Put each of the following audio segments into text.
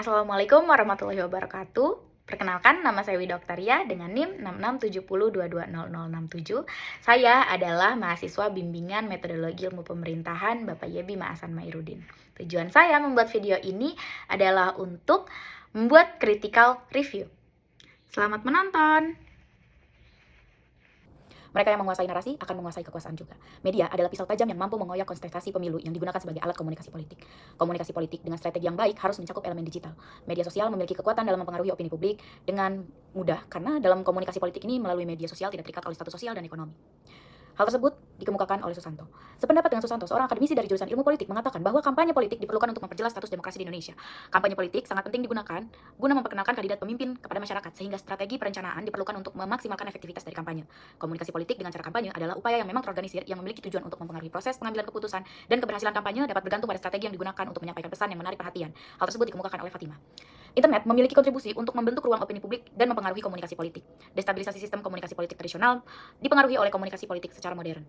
Assalamualaikum warahmatullahi wabarakatuh. Perkenalkan, nama saya Widoktaria dengan NIM 6670220067. Saya adalah mahasiswa bimbingan metodologi ilmu pemerintahan Bapak Yebi Ma'asan Mairudin. Tujuan saya membuat video ini adalah untuk membuat critical review. Selamat menonton! Mereka yang menguasai narasi akan menguasai kekuasaan juga. Media adalah pisau tajam yang mampu mengoyak kontestasi pemilu yang digunakan sebagai alat komunikasi politik. Komunikasi politik dengan strategi yang baik harus mencakup elemen digital. Media sosial memiliki kekuatan dalam mempengaruhi opini publik dengan mudah karena dalam komunikasi politik ini melalui media sosial tidak terikat oleh status sosial dan ekonomi. Hal tersebut dikemukakan oleh Susanto. Sependapat dengan Susanto, seorang akademisi dari jurusan ilmu politik mengatakan bahwa kampanye politik diperlukan untuk memperjelas status demokrasi di Indonesia. Kampanye politik sangat penting digunakan guna memperkenalkan kandidat pemimpin kepada masyarakat, sehingga strategi perencanaan diperlukan untuk memaksimalkan efektivitas dari kampanye. Komunikasi politik dengan cara kampanye adalah upaya yang memang terorganisir yang memiliki tujuan untuk mempengaruhi proses pengambilan keputusan, dan keberhasilan kampanye dapat bergantung pada strategi yang digunakan untuk menyampaikan pesan yang menarik perhatian. Hal tersebut dikemukakan oleh Fatima. Internet memiliki kontribusi untuk membentuk ruang opini publik dan mempengaruhi komunikasi politik. Destabilisasi sistem komunikasi politik tradisional dipengaruhi oleh komunikasi politik secara modern.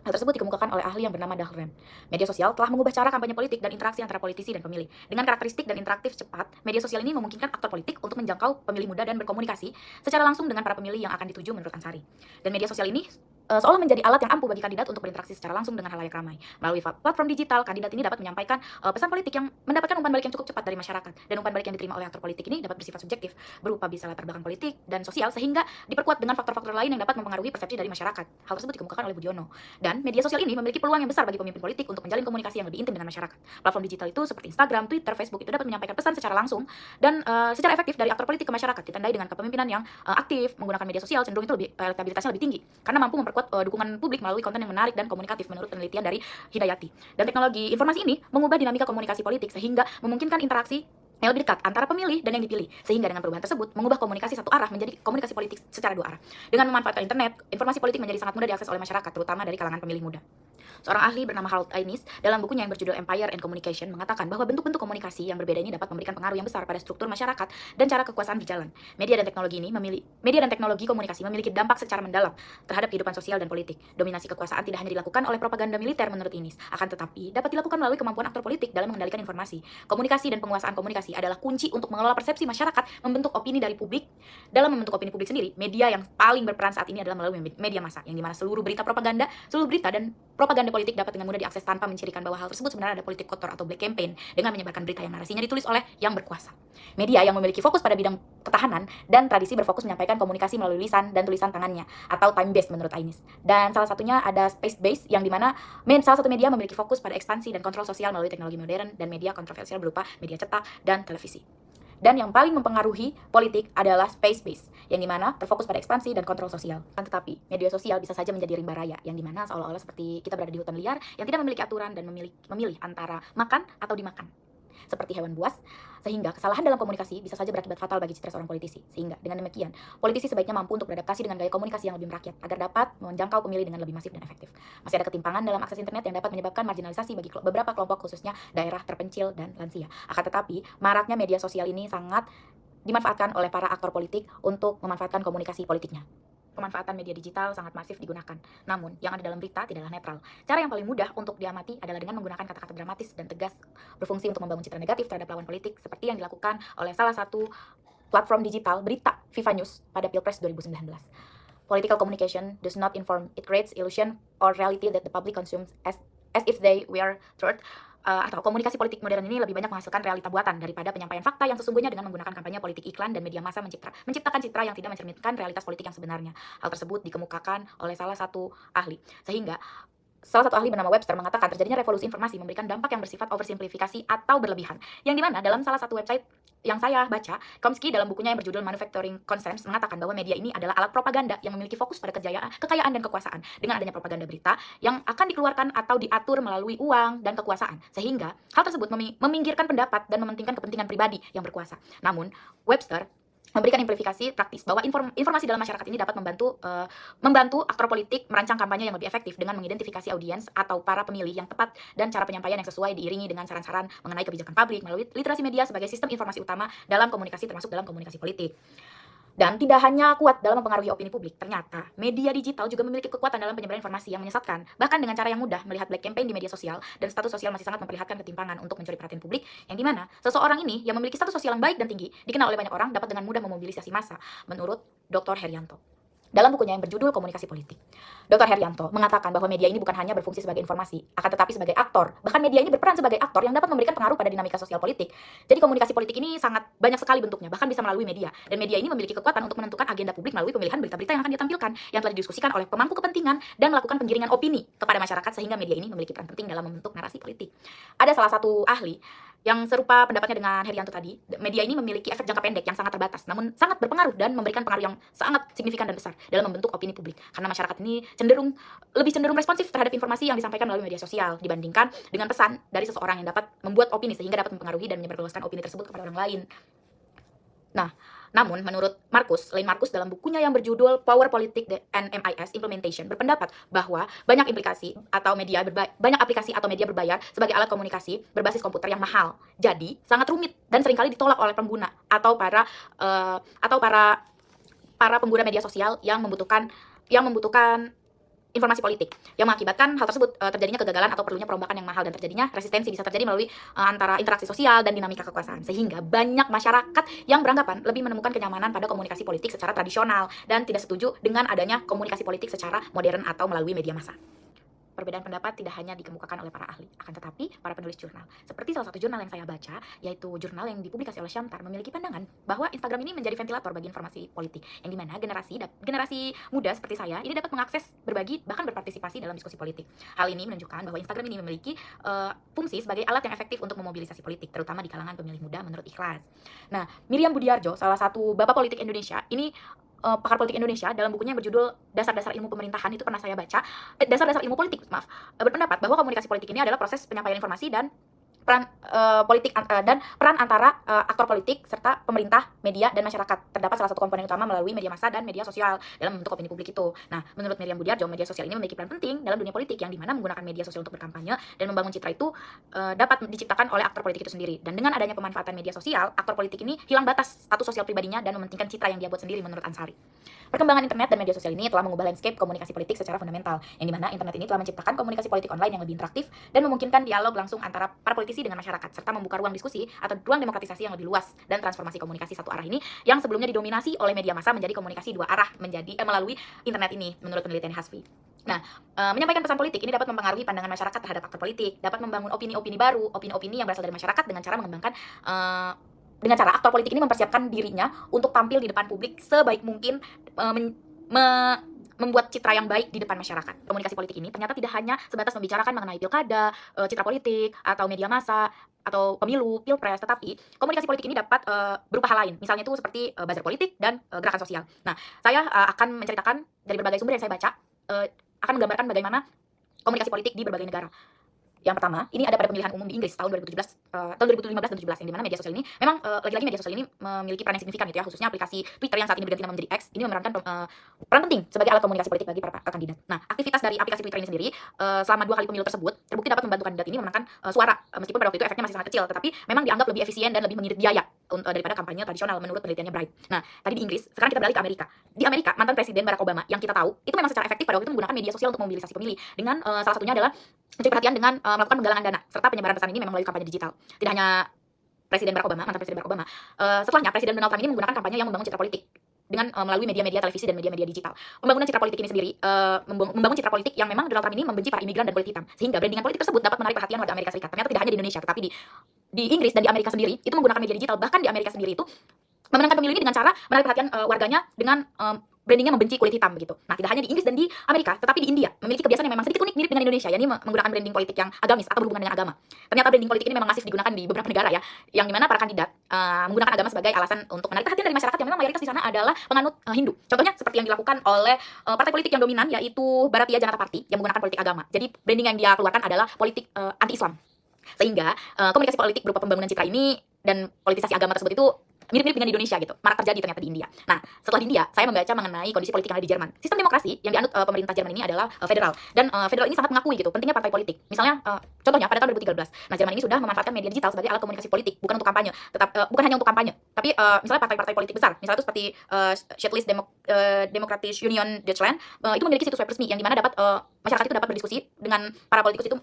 Hal tersebut dikemukakan oleh ahli yang bernama Dahlgren. Media sosial telah mengubah cara kampanye politik dan interaksi antara politisi dan pemilih. Dengan karakteristik dan interaktif cepat, media sosial ini memungkinkan aktor politik untuk menjangkau pemilih muda dan berkomunikasi secara langsung dengan para pemilih yang akan dituju menurut Ansari. Dan media sosial ini seolah menjadi alat yang ampuh bagi kandidat untuk berinteraksi secara langsung dengan halayak ramai. Melalui platform digital, kandidat ini dapat menyampaikan pesan politik yang mendapatkan umpan balik yang cukup cepat dari masyarakat. Dan umpan balik yang diterima oleh aktor politik ini dapat bersifat subjektif, berupa bisa latar belakang politik dan sosial, sehingga diperkuat dengan faktor-faktor lain yang dapat mempengaruhi persepsi dari masyarakat. Hal tersebut dikemukakan oleh Budiono. Dan media sosial ini memiliki peluang yang besar bagi pemimpin politik untuk menjalin komunikasi yang lebih intim dengan masyarakat. Platform digital itu seperti Instagram, Twitter, Facebook itu dapat menyampaikan pesan secara langsung dan secara efektif dari aktor politik ke masyarakat, ditandai dengan kepemimpinan yang aktif. Menggunakan media sosial cenderung itu lebih elektabilitasnya lebih tinggi karena mampu memperkuat dukungan publik melalui konten yang menarik dan komunikatif menurut penelitian dari Hidayati. Dan teknologi informasi ini mengubah dinamika komunikasi politik sehingga memungkinkan interaksi yang lebih dekat antara pemilih dan yang dipilih, sehingga dengan perubahan tersebut mengubah komunikasi satu arah menjadi komunikasi politik secara dua arah. Dengan memanfaatkan internet, informasi politik menjadi sangat mudah diakses oleh masyarakat, terutama dari kalangan pemilih muda. Seorang ahli bernama Harold Innis dalam bukunya yang berjudul Empire and Communication mengatakan bahwa bentuk-bentuk komunikasi yang berbeda ini dapat memberikan pengaruh yang besar pada struktur masyarakat dan cara kekuasaan berjalan. Media dan teknologi komunikasi memiliki dampak secara mendalam terhadap kehidupan sosial dan politik. Dominasi kekuasaan tidak hanya dilakukan oleh propaganda militer menurut Innis, akan tetapi dapat dilakukan melalui kemampuan aktor politik dalam mengendalikan informasi. Komunikasi dan penguasaan komunikasi adalah kunci untuk mengelola persepsi masyarakat, membentuk opini dari publik. Dalam membentuk opini publik sendiri, media yang paling berperan saat ini adalah melalui media massa, yang dimana seluruh berita dan propaganda politik dapat dengan mudah diakses tanpa mencirikan bahwa hal tersebut sebenarnya ada politik kotor atau black campaign dengan menyebarkan berita yang narasinya ditulis oleh yang berkuasa. Media yang memiliki fokus pada bidang ketahanan dan tradisi berfokus menyampaikan komunikasi melalui lisan dan tulisan tangannya atau time based menurut Ainis. Dan salah satunya ada space based yang dimana salah satu media memiliki fokus pada ekspansi dan kontrol sosial melalui teknologi modern dan media kontroversial berupa media cetak dan televisi. Dan yang paling mempengaruhi politik adalah space base, yang dimana terfokus pada ekspansi dan kontrol sosial. Tetapi media sosial bisa saja menjadi rimba raya, yang dimana seolah-olah seperti kita berada di hutan liar yang tidak memiliki aturan dan memilih antara makan atau dimakan, seperti hewan buas, sehingga kesalahan dalam komunikasi bisa saja berakibat fatal bagi citra seorang politisi. Sehingga dengan demikian, politisi sebaiknya mampu untuk beradaptasi dengan gaya komunikasi yang lebih merakyat agar dapat menjangkau pemilih dengan lebih masif dan efektif. Masih ada ketimpangan dalam akses internet yang dapat menyebabkan marginalisasi bagi beberapa kelompok, khususnya daerah terpencil dan lansia. Akan tetapi, maraknya media sosial ini sangat dimanfaatkan oleh para aktor politik untuk memanfaatkan komunikasi politiknya. Pemanfaatan media digital sangat masif digunakan. Namun, yang ada dalam berita tidaklah netral. Cara yang paling mudah untuk diamati adalah dengan menggunakan kata-kata dramatis dan tegas, berfungsi untuk membangun citra negatif terhadap lawan politik, seperti yang dilakukan oleh salah satu platform digital berita Viva News pada Pilpres 2019. Political communication does not inform, it creates illusion or reality that the public consumes as if they were truth. Atau komunikasi politik modern ini lebih banyak menghasilkan realita buatan daripada penyampaian fakta yang sesungguhnya dengan menggunakan kampanye politik iklan dan media massa menciptakan citra yang tidak mencerminkan realitas politik yang sebenarnya. Hal tersebut dikemukakan oleh salah satu ahli. Sehingga salah satu ahli bernama Webster mengatakan terjadinya revolusi informasi memberikan dampak yang bersifat oversimplifikasi atau berlebihan. Yang dimana dalam salah satu website yang saya baca, Chomsky dalam bukunya yang berjudul Manufacturing Concepts mengatakan bahwa media ini adalah alat propaganda yang memiliki fokus pada kekayaan dan kekuasaan. Dengan adanya propaganda berita yang akan dikeluarkan atau diatur melalui uang dan kekuasaan, sehingga hal tersebut meminggirkan pendapat dan mementingkan kepentingan pribadi yang berkuasa. Namun, Webster memberikan implikasi praktis bahwa informasi dalam masyarakat ini dapat membantu aktor politik merancang kampanye yang lebih efektif dengan mengidentifikasi audiens atau para pemilih yang tepat dan cara penyampaian yang sesuai diiringi dengan saran-saran mengenai kebijakan publik melalui literasi media sebagai sistem informasi utama dalam komunikasi termasuk dalam komunikasi politik. Dan tidak hanya kuat dalam mempengaruhi opini publik, ternyata media digital juga memiliki kekuatan dalam penyebaran informasi yang menyesatkan. Bahkan dengan cara yang mudah, melihat black campaign di media sosial dan status sosial masih sangat memperlihatkan ketimpangan untuk mencuri perhatian publik, yang dimana seseorang ini yang memiliki status sosial yang baik dan tinggi, dikenal oleh banyak orang, dapat dengan mudah memobilisasi massa, menurut Dr. Herianto. Dalam bukunya yang berjudul Komunikasi Politik, Dr. Herianto mengatakan bahwa media ini bukan hanya berfungsi sebagai informasi, akan tetapi sebagai aktor. Bahkan media ini berperan sebagai aktor yang dapat memberikan pengaruh pada dinamika sosial politik. Jadi komunikasi politik ini sangat banyak sekali bentuknya, bahkan bisa melalui media. Dan media ini memiliki kekuatan untuk menentukan agenda publik melalui pemilihan berita-berita yang akan ditampilkan, yang telah didiskusikan oleh pemangku kepentingan dan melakukan penggiringan opini kepada masyarakat, sehingga media ini memiliki peran penting dalam membentuk narasi politik. Ada salah satu ahli yang serupa pendapatnya dengan Herianto tadi, media ini memiliki efek jangka pendek yang sangat terbatas, namun sangat berpengaruh dan memberikan pengaruh yang sangat signifikan dan besar dalam membentuk opini publik. Karena masyarakat ini lebih cenderung responsif terhadap informasi yang disampaikan melalui media sosial dibandingkan dengan pesan dari seseorang yang dapat membuat opini sehingga dapat mempengaruhi dan menyebarluaskan opini tersebut kepada orang lain. Nah, namun menurut Lane Marcus dalam bukunya yang berjudul Power Politic and MIS Implementation berpendapat bahwa banyak aplikasi atau media berbayar sebagai alat komunikasi berbasis komputer yang mahal. Jadi, sangat rumit dan seringkali ditolak oleh pengguna atau para pengguna media sosial yang membutuhkan informasi politik, yang mengakibatkan hal tersebut terjadinya kegagalan atau perlunya perombakan yang mahal, dan terjadinya resistensi bisa terjadi melalui antara interaksi sosial dan dinamika kekuasaan, sehingga banyak masyarakat yang beranggapan lebih menemukan kenyamanan pada komunikasi politik secara tradisional dan tidak setuju dengan adanya komunikasi politik secara modern atau melalui media massa. Perbedaan pendapat tidak hanya dikemukakan oleh para ahli, akan tetapi para penulis jurnal. Seperti salah satu jurnal yang saya baca, yaitu jurnal yang dipublikasi oleh Shamtar, memiliki pandangan bahwa Instagram ini menjadi ventilator bagi informasi politik, yang dimana generasi muda seperti saya ini dapat mengakses, berbagi, bahkan berpartisipasi dalam diskusi politik. Hal ini menunjukkan bahwa Instagram ini memiliki fungsi sebagai alat yang efektif untuk memobilisasi politik, terutama di kalangan pemilih muda menurut Ikhlas. Nah, Miriam Budiarjo, salah satu bapak politik Indonesia, ini pakar politik Indonesia, dalam bukunya yang berjudul Dasar-Dasar Ilmu Pemerintahan, itu pernah saya baca, Dasar-Dasar Ilmu Politik, berpendapat bahwa komunikasi politik ini adalah proses penyampaian informasi dan peran antara aktor politik serta pemerintah, media, dan masyarakat. Terdapat salah satu komponen utama melalui media massa dan media sosial dalam membentuk opini publik itu. Nah, menurut Miriam Budiarjo, media sosial ini memiliki peran penting dalam dunia politik, yang dimana menggunakan media sosial untuk berkampanye dan membangun citra itu dapat diciptakan oleh aktor politik itu sendiri. Dan dengan adanya pemanfaatan media sosial, aktor politik ini hilang batas status sosial pribadinya dan mementingkan citra yang dia buat sendiri, menurut Ansari. Perkembangan internet dan media sosial ini telah mengubah landscape komunikasi politik secara fundamental, yang dimana internet ini telah menciptakan komunikasi politik online yang lebih interaktif dan memungkinkan dialog langsung antara para politisi dengan masyarakat, serta membuka ruang diskusi atau ruang demokratisasi yang lebih luas. Dan transformasi komunikasi satu arah ini yang sebelumnya didominasi oleh media massa menjadi komunikasi dua arah melalui internet ini, menurut penelitian Hasfi. Nah, menyampaikan pesan politik ini dapat mempengaruhi pandangan masyarakat terhadap aktor politik, dapat membangun opini-opini baru, opini-opini yang berasal dari masyarakat dengan cara aktor politik ini mempersiapkan dirinya untuk tampil di depan publik sebaik mungkin, membuat citra yang baik di depan masyarakat. Komunikasi politik ini ternyata tidak hanya sebatas membicarakan mengenai pilkada, citra politik, atau media massa, atau pemilu, pilpres, tetapi komunikasi politik ini dapat berupa hal lain. Misalnya itu seperti buzzer politik dan gerakan sosial. Nah, saya akan menceritakan dari berbagai sumber yang saya baca, akan menggambarkan bagaimana komunikasi politik di berbagai negara. Yang pertama, ini ada pada pemilihan umum di Inggris tahun 2015 dan 2017, yang dimana media sosial ini memang lagi-lagi media sosial ini memiliki peran yang signifikan gitu ya, khususnya aplikasi Twitter yang saat ini berganti nama menjadi X, ini memerankan peran penting sebagai alat komunikasi politik bagi para kandidat. Nah, aktivitas dari aplikasi Twitter ini sendiri selama 2 kali pemilu tersebut terbukti dapat membantu kandidat ini memenangkan suara, meskipun pada waktu itu efeknya masih sangat kecil, tetapi memang dianggap lebih efisien dan lebih mengirit biaya daripada kampanye tradisional menurut penelitiannya Bright. Nah, tadi di Inggris, sekarang kita beralih ke Amerika. Di Amerika, mantan presiden Barack Obama yang kita tahu itu memang secara efektif pada waktu itu menggunakan media sosial untuk memobilisasi pemilih dengan salah satunya adalah mencari perhatian dengan melakukan penggalangan dana serta penyebaran pesan ini memang melalui kampanye digital. Tidak hanya mantan presiden Barack Obama, setelahnya Presiden Donald Trump ini menggunakan kampanye yang membangun citra politik dengan melalui media-media televisi dan media-media digital. Pembangunan citra politik ini sendiri membangun citra politik yang memang Donald Trump ini membenci para imigran dan kulit hitam, sehingga brandingan politik tersebut dapat menarik perhatian warga Amerika Serikat. Ternyata tidak hanya di Indonesia, tetapi di Inggris dan di Amerika sendiri itu menggunakan media digital. Bahkan di Amerika sendiri itu memenangkan pemilu ini dengan cara menarik perhatian warganya dengan brandingnya membenci kulit hitam begitu. Nah, tidak hanya di Inggris dan di Amerika, tetapi di India memiliki kebiasaan yang memang sedikit unik mirip dengan Indonesia, yakni menggunakan branding politik yang agamis atau berhubungan dengan agama. Ternyata branding politik ini memang masif digunakan di beberapa negara ya, yang dimana para kandidat menggunakan agama sebagai alasan untuk menarik perhatian dari masyarakat yang memang mayoritas di sana adalah penganut Hindu. Contohnya seperti yang dilakukan oleh partai politik yang dominan, yaitu Bharatiya Janata Party, yang menggunakan politik agama. Jadi branding yang dia keluarkan adalah politik anti-Islam. Sehingga komunikasi politik berupa pembangunan citra ini dan politisasi agama tersebut itu mirip-mirip dengan di Indonesia gitu, marak terjadi ternyata di India. Nah, setelah di India, saya membaca mengenai kondisi politik yang ada di Jerman. Sistem demokrasi yang dianut pemerintah Jerman ini adalah federal, dan federal ini sangat mengakui gitu pentingnya partai politik. Misalnya, contohnya pada tahun 2013, nah Jerman ini sudah memanfaatkan media digital sebagai alat komunikasi politik, bukan untuk kampanye, bukan hanya untuk kampanye, tapi misalnya partai-partai politik besar, misalnya itu seperti Schutzlist Demokratische Union Deutschland, itu memiliki situs web resmi yang dimana dapat masyarakat itu dapat berdiskusi dengan para politikus itu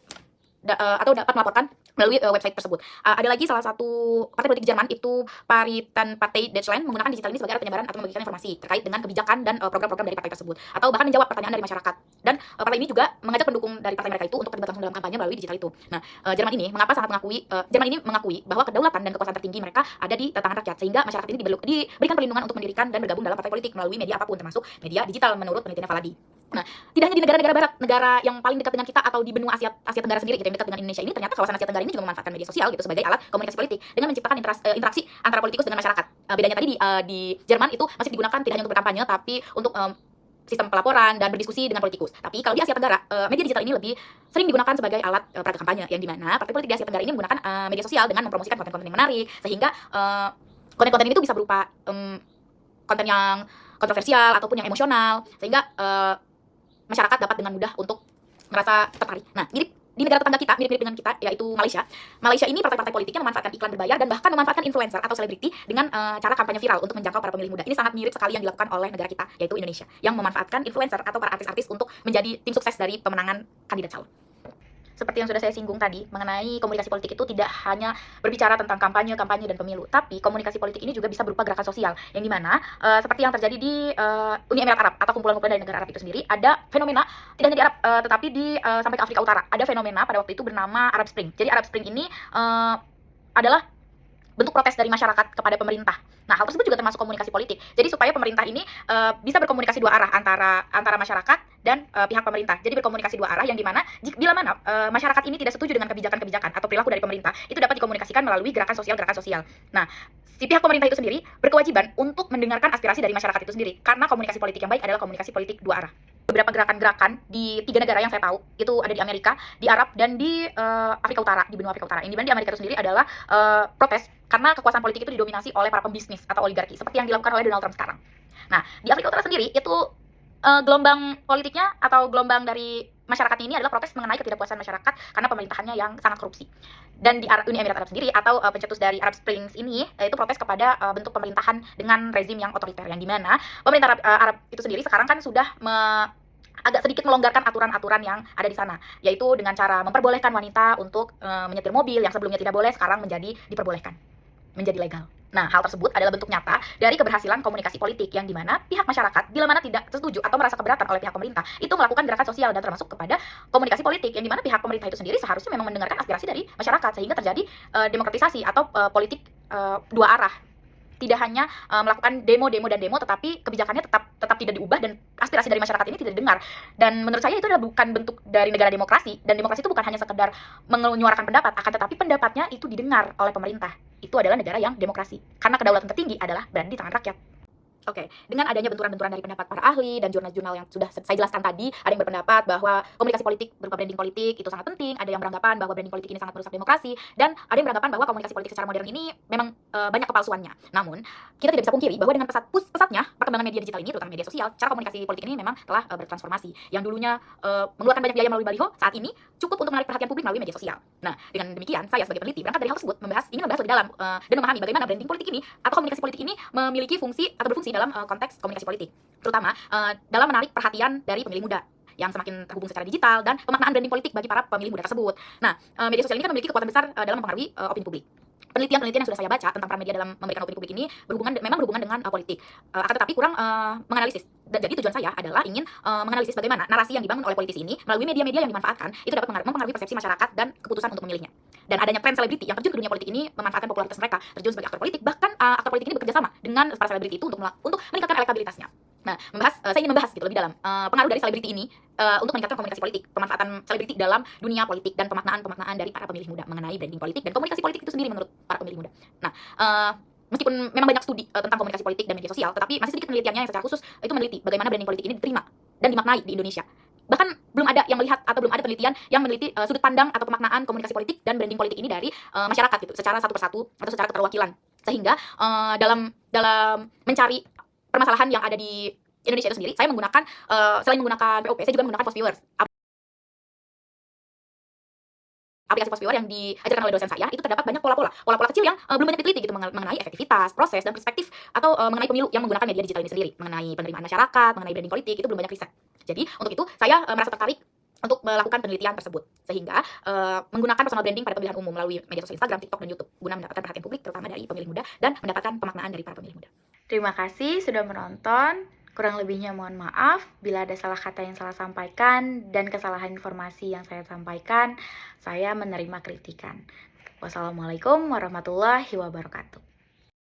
atau dapat melaporkan melalui website tersebut. Ada lagi salah satu partai politik Jerman itu Paritätische Deutschland menggunakan digital ini sebagai alat penyebaran atau membagikan informasi terkait dengan kebijakan dan program-program dari partai tersebut, atau bahkan menjawab pertanyaan dari masyarakat. Dan partai ini juga mengajak pendukung dari partai mereka itu untuk terlibat langsung dalam kampanye melalui digital itu. Nah, Jerman ini mengakui bahwa kedaulatan dan kekuasaan tertinggi mereka ada di tangan rakyat, sehingga masyarakat ini diberikan perlindungan untuk mendirikan dan bergabung dalam partai politik melalui media apapun, termasuk media digital menurut penelitian Valadi. Nah, tidak hanya di negara-negara barat, negara yang paling dekat dengan kita atau di benua Asia Tenggara sendiri gitu, yang dekat dengan Indonesia ini, ternyata kawasan Asia Tenggara ini juga memanfaatkan media sosial gitu sebagai alat komunikasi politik dengan menciptakan interaksi antara politikus dengan masyarakat. Bedanya tadi di Jerman itu masih digunakan tidak hanya untuk berkampanye, tapi untuk sistem pelaporan dan berdiskusi dengan politikus. Tapi kalau di Asia Tenggara, media digital ini lebih sering digunakan sebagai alat peraga kampanye, yang dimana partai politik di Asia Tenggara ini menggunakan media sosial dengan mempromosikan konten-konten yang menarik, sehingga konten-konten itu bisa berupa konten yang kontroversial ataupun yang emosional, sehingga masyarakat dapat dengan mudah untuk merasa tertarik. Nah, mirip di negara tetangga kita, mirip-mirip dengan kita, yaitu Malaysia. Malaysia ini partai-partai politiknya memanfaatkan iklan berbayar dan bahkan memanfaatkan influencer atau selebriti dengan cara kampanye viral untuk menjangkau para pemilih muda. Ini sangat mirip sekali yang dilakukan oleh negara kita, yaitu Indonesia, yang memanfaatkan influencer atau para artis-artis untuk menjadi tim sukses dari pemenangan kandidat calon. Seperti yang sudah saya singgung tadi, mengenai komunikasi politik itu tidak hanya berbicara tentang kampanye dan pemilu, tapi komunikasi politik ini juga bisa berupa gerakan sosial, yang dimana seperti yang terjadi di Uni Emirat Arab atau kumpulan-kumpulan dari negara Arab itu sendiri, ada fenomena tidak hanya di Arab, tetapi sampai ke Afrika Utara. Ada fenomena pada waktu itu bernama Arab Spring. Jadi Arab Spring ini adalah bentuk protes dari masyarakat kepada pemerintah. Nah, hal tersebut juga termasuk komunikasi politik. Jadi supaya pemerintah ini bisa berkomunikasi dua arah antara masyarakat dan pihak pemerintah. Jadi berkomunikasi dua arah, yang dimana bila mana masyarakat ini tidak setuju dengan kebijakan-kebijakan atau perilaku dari pemerintah, itu dapat dikomunikasikan melalui gerakan sosial. Nah, si pihak pemerintah itu sendiri berkewajiban untuk mendengarkan aspirasi dari masyarakat itu sendiri, karena komunikasi politik yang baik adalah komunikasi politik dua arah. Beberapa gerakan-gerakan di 3 negara yang saya tahu itu ada di Amerika, di Arab, dan di Afrika Utara, di benua Afrika Utara. Ini di Amerika itu sendiri adalah protes karena kekuasaan politik itu didominasi oleh para pembisnis atau oligarki, seperti yang dilakukan oleh Donald Trump sekarang. Nah, di Afrika Utara sendiri itu gelombang politiknya atau gelombang dari masyarakat ini adalah protes mengenai ketidakpuasan masyarakat karena pemerintahannya yang sangat korupsi. Dan di Uni Emirat Arab sendiri atau pencetus dari Arab Springs ini itu protes kepada bentuk pemerintahan dengan rezim yang otoriter, yang dimana pemerintah Arab itu sendiri sekarang kan sudah agak sedikit melonggarkan aturan-aturan yang ada di sana, yaitu dengan cara memperbolehkan wanita untuk menyetir mobil yang sebelumnya tidak boleh, sekarang diperbolehkan, menjadi legal. Nah, hal tersebut adalah bentuk nyata dari keberhasilan komunikasi politik, yang dimana pihak masyarakat bila mana tidak setuju atau merasa keberatan oleh pihak pemerintah itu melakukan gerakan sosial, dan termasuk kepada komunikasi politik, yang dimana pihak pemerintah itu sendiri seharusnya memang mendengarkan aspirasi dari masyarakat, sehingga terjadi demokratisasi atau politik dua arah. Tidak hanya melakukan demo, tetapi kebijakannya tetap tidak diubah dan aspirasi dari masyarakat ini tidak didengar. Dan menurut saya itu adalah bukan bentuk dari negara demokrasi, dan demokrasi itu bukan hanya sekedar menyuarakan pendapat, akan tetapi pendapatnya itu didengar oleh pemerintah. Itu adalah negara yang demokrasi, karena kedaulatan tertinggi adalah berada di tangan rakyat. Oke, dengan adanya benturan-benturan dari pendapat para ahli dan jurnal-jurnal yang sudah saya jelaskan tadi, ada yang berpendapat bahwa komunikasi politik berupa branding politik itu sangat penting, ada yang beranggapan bahwa branding politik ini sangat merusak demokrasi, dan ada yang beranggapan bahwa komunikasi politik secara modern ini memang banyak kepalsuannya. Namun, kita tidak bisa pungkiri bahwa dengan pesatnya perkembangan media digital ini, terutama media sosial, cara komunikasi politik ini memang telah bertransformasi. Yang dulunya mengeluarkan banyak biaya melalui baliho, saat ini cukup untuk menarik perhatian publik melalui media sosial. Nah, dengan demikian, saya sebagai peneliti berangkat dari hal tersebut ingin membahas lebih dalam dan memahami bagaimana branding politik ini atau komunikasi politik ini memiliki fungsi atau berfungsi dalam konteks komunikasi politik, terutama dalam menarik perhatian dari pemilih muda yang semakin terhubung secara digital dan pemaknaan branding politik bagi para pemilih muda tersebut. Nah, media sosial ini kan memiliki kekuatan besar dalam mempengaruhi opini publik. Penelitian yang sudah saya baca tentang para media dalam memberikan opini publik ini memang berhubungan dengan politik, akan tetapi kurang menganalisis. Jadi tujuan saya adalah ingin menganalisis bagaimana narasi yang dibangun oleh politisi ini melalui media-media yang dimanfaatkan itu dapat mempengaruhi persepsi masyarakat dan keputusan untuk memilihnya. Dan adanya tren selebriti yang terjun ke dunia politik ini memanfaatkan popularitas mereka, terjun sebagai aktor politik, bahkan aktor politik ini bekerja sama dengan para selebriti itu untuk meningkatkan elektabilitasnya. Nah, saya ingin membahas gitu lebih dalam pengaruh dari selebriti ini untuk meningkatkan komunikasi politik, pemanfaatan selebriti dalam dunia politik, dan pemaknaan dari para pemilih muda mengenai branding politik dan komunikasi politik itu sendiri menurut para pemilih muda. Nah, meskipun memang banyak studi tentang komunikasi politik dan media sosial, tetapi masih sedikit penelitiannya yang secara khusus itu meneliti bagaimana branding politik ini diterima dan dimaknai di Indonesia. Bahkan belum ada yang melihat atau belum ada penelitian yang meneliti sudut pandang atau pemaknaan komunikasi politik dan branding politik ini dari masyarakat gitu, secara satu persatu atau secara keterwakilan. Sehingga dalam mencari permasalahan yang ada di Indonesia itu sendiri, saya menggunakan selain menggunakan POP, saya juga menggunakan Fosviewers. Aplikasi Fosviewer yang diajarkan oleh dosen saya, itu terdapat banyak pola-pola kecil yang belum banyak diteliti gitu mengenai efektivitas, proses, dan perspektif atau mengenai pemilu yang menggunakan media digital ini sendiri, mengenai penerimaan masyarakat, mengenai branding politik, itu belum banyak riset. Jadi untuk itu saya merasa tertarik untuk melakukan penelitian tersebut, sehingga menggunakan personal branding pada pemilihan umum melalui media sosial Instagram, TikTok, dan YouTube guna mendapatkan perhatian publik terutama dari pemilih muda dan mendapatkan pemaknaan dari para pemilih muda. Terima kasih sudah menonton. Kurang lebihnya mohon maaf bila ada salah kata yang salah sampaikan dan kesalahan informasi yang saya sampaikan. Saya menerima kritikan. Wassalamualaikum warahmatullahi wabarakatuh.